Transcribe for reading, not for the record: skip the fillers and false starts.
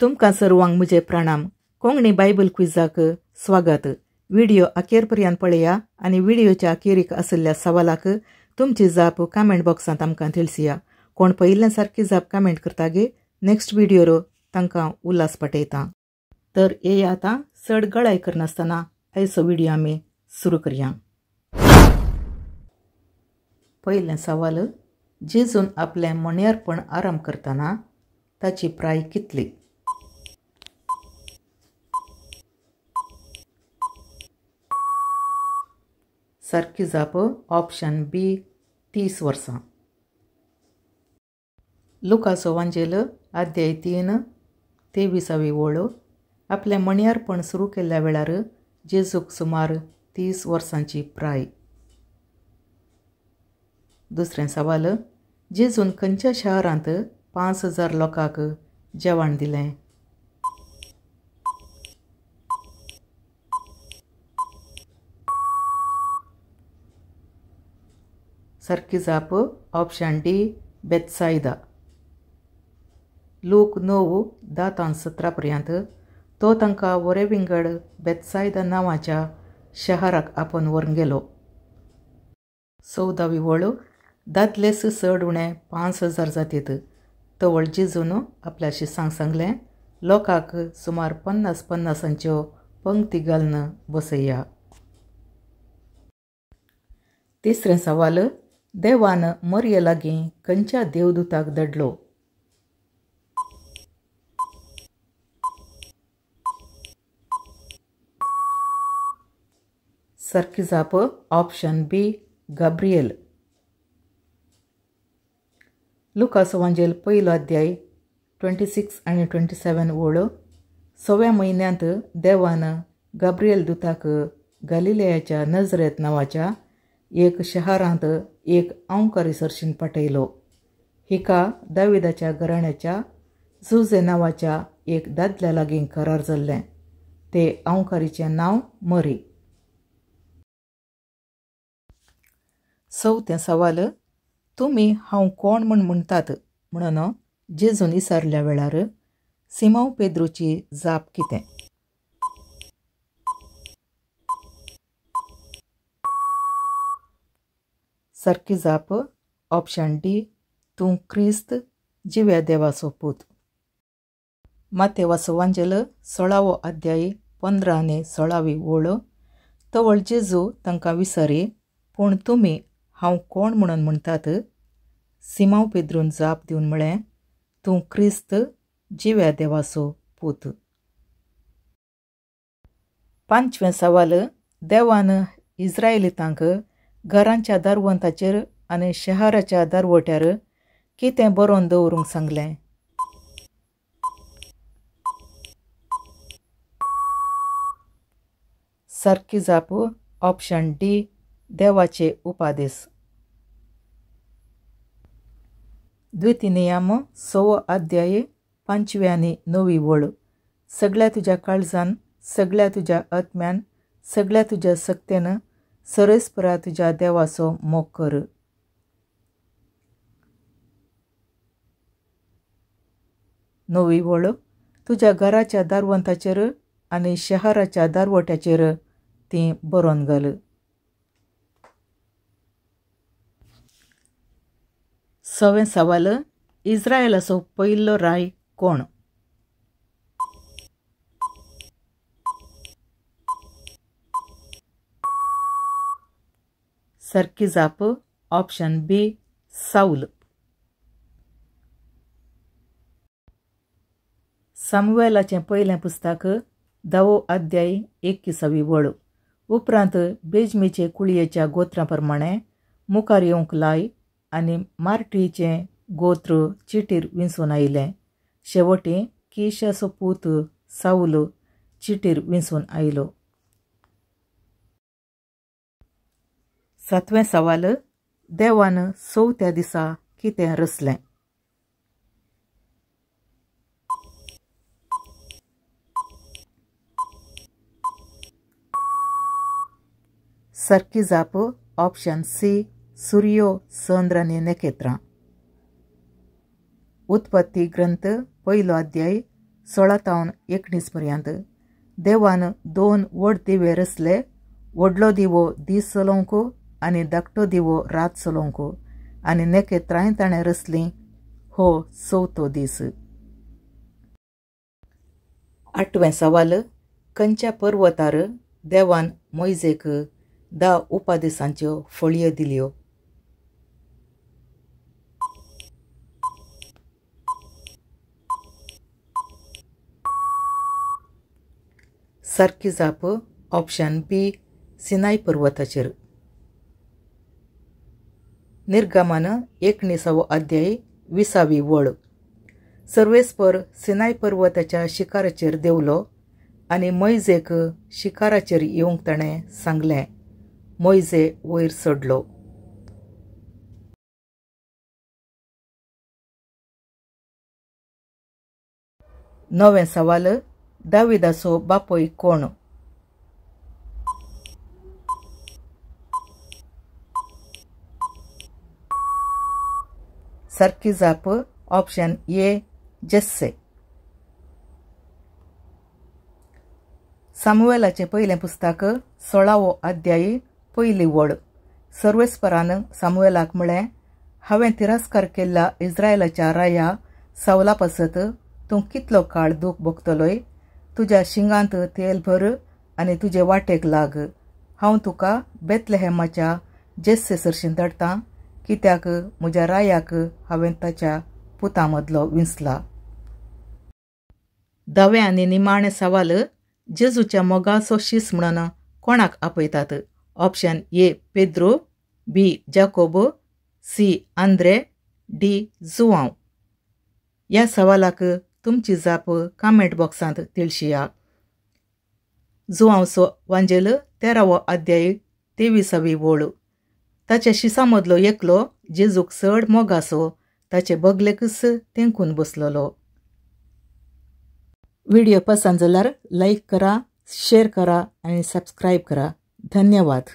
तुमकां सर्वांक म्हजे प्रणाम. कोंकणी बायबल क्विजाक स्वागत. व्हिडिओ अखेरपर्यंत पळया आनी व्हिडिओच्या अखेरीक आशिल्ल्या सवालाक तुमची जाप कमेंट बॉक्सांत आमकां ತಿಳಿಸಿया. कोण पयिल्ल्यान सारकी जाप कमेंट करता गे नेक्स्ट व्हिडिओर तांकां उल्हास पटयता. तर हे आतां चड गळाय करनासतना आयचो व्हिडिओ आमी सुरू करया. पयलें सवाल. जेजून आपलें मणयारपण आराम करतना ताची प्राय कितली? सारकी जाप ऑप्शन बी 30 वर्सां. लुकाचो वांजेल अध्याय 3 23वी ओळ. आपलें मणयारपण सुरू केल्ल्या वेळार जेजूक सुमार 30 वर्सांची प्राय. दुसरें सवाल. जेजून खंयच्या शहरांत 5000 लोकांक जेवण दिलें? सारकी जाप ऑप्शन डी बेथसायदा. लूक 9:10-17 पर्यंत तो तांकां वरे विंगड बेथसायदा नांवाच्या शहराक आपोवन व्हरून गेलो. 14वी ओळ. दादलेस चड उणें 5000 जातीत. तवळ जेजून आपल्या शिसांक सांगलें, लोकांक सुमार 50-50 पंक्ती घालून बसया. तिसरें सवाल. देवान मरिये लागीं खंयच्या देवदूताक धाडलो? सारकी जाप ऑप्शन बी गाब्रिएल. लुकाचो वांजेल पयलो अध्याय 26 आनी 27 ओळ. 6व्या म्हयन्यांत देवान गाब्रिएल दुताक गलिलेयाच्या नजरेत नांवाच्या एक शहरांत एक अंवकारी सर्शीन पाठयलो. हिका दाविदाच्या घराण्याच्या जुजे नांवाच्या एक दादल्या लागीं करार जाल्लें. ते अंवकारीचें नांव मरी. चवथें सवाल. तुमी हांव कोण म्हूण म्हणटात म्हणून जेजून विचारल्या वेळार सिमोन पेद्रूची जाप कितें? सारकी जाप ऑप्शन डी तूं क्रिस्त जिव्या देवाचो पूत. मातेवाचो वांजेल 16वो अध्याय 15 आनी 16वी ओळ. तवळ जेजू तांकां विचारी, पूण तुमी हांव कोण म्हणून म्हणटात? सिमोन पेद्रून जाप दिवन म्हळें, तूं क्रिस्त जिव्या देवाचो पूत. 5वें सवाल. देवान इस्रायलितांक घरांच्या दारवंताचेर आनी शहराच्या दारवट्यार कितें बरोवन दवरूंक सांगलें? सारकी जाप ऑप्शन डी देवाचे उपादेश. द्वितीनियम 6वो अध्याय 5वी आनी 9वी ओळ. सगळ्या तुज्या काळजान, सगळ्या तुज्या आत्म्यान, सगळ्या तुज्या सक्तेन सरस्परा तुज्या देवाचो मोग कर. नवी ओळ. तुज्या घराच्या दारवंताचेर आनी शहराच्या दारवट्याचेर ती बरोवन घाल. 6वें सवाल. इस्रायलाचो पयलो राय कोण? सारकी जाप ऑप्शन बी साऊल. सामुएलाचें पयलें पुस्तक 10वो अध्याय 21वी ओळ. उपरांत बेजमीचे कुळयेच्या गोत्रा प्रमाणें मुखार येवंक लाय आनी मार्टीचें गोत्र चिटीर विंचून आयलें. शेवटी किशाचो पूत साऊल चिटीर विंचून आयलो. 7वें सवाल. देवान 4थ्या दिसा कितें रचलें? सारकी जाप ऑप्शन सी सूर्यो, चंद्र आनी नखेत्रां. उत्पत्ती ग्रंथ पयलो अध्याय 16 तावन 19 पर्यंत देवान 2 व्हड दिवे रचले, व्हडलो दिवो दीस चलोवंक आनी धाकटो दिवो रात चलोवंक, आनी नेके ताणें रचली हो 4थो दीस. 8वें सवाल. खंयच्या पर्वतार देवान मोइजेक 10 उपादेशांच्यो फळयो दिल्यो? सारकी जाप ऑप्शन बी सिनाय पर्वताचेर. निर्गमन 19 अध्याय 20वी वळ. सर्वेस्पर सिनाय पर्वताच्या शिखराचेर देवलो आनी मोइजेक शिखराचेर येवंक ताणें सांगलें. मोइजे वयर चडलो. 9वें सवाल. दाविदाचो बापोय कोण? सारकी जाप ऑप्शन ए जेस्से. सामुएलाचें पयलें पुस्तक 16वो अध्याय 1ली वळ. सर्वेस्परान सामुएलाक म्हळें, हांवें तिरस्कार केल्ल्या इस्रायलाच्या राया सावला पासत तूं कितलो काळ दूख भोगतलोय? तुज्या शिंगांत तेल भर आनी तुजे वाटेक लाग. हांव तुका बेतलेहेमाच्या जेस्से सरशीं धाडटां, कित्याक म्हज्या रायाक हांवें ताच्या पुतां मदलो विंचला. 10वें आनी निमाणें सवाल. जेजूच्या मोगाचो शीस म्हणून कोणाक आपयतात? Option A Pedro, B Jacob, C Andre, D Joao. ह्या सवालाक तुमची जाप कमेंट बॉक्सांत तिळशिया. जुआंवचो वांजेल 13वो अध्याय 23वी वळ. ताच्या शिसा मदलो एकलो जेजूक चड मोगाचो ताचे बगलेकच तेंकून बसलोलो. व्हिडिओ पसंत जाल्यार लाईक करा, शेअर करा आणि सबस्क्राईब करा. धन्यवाद.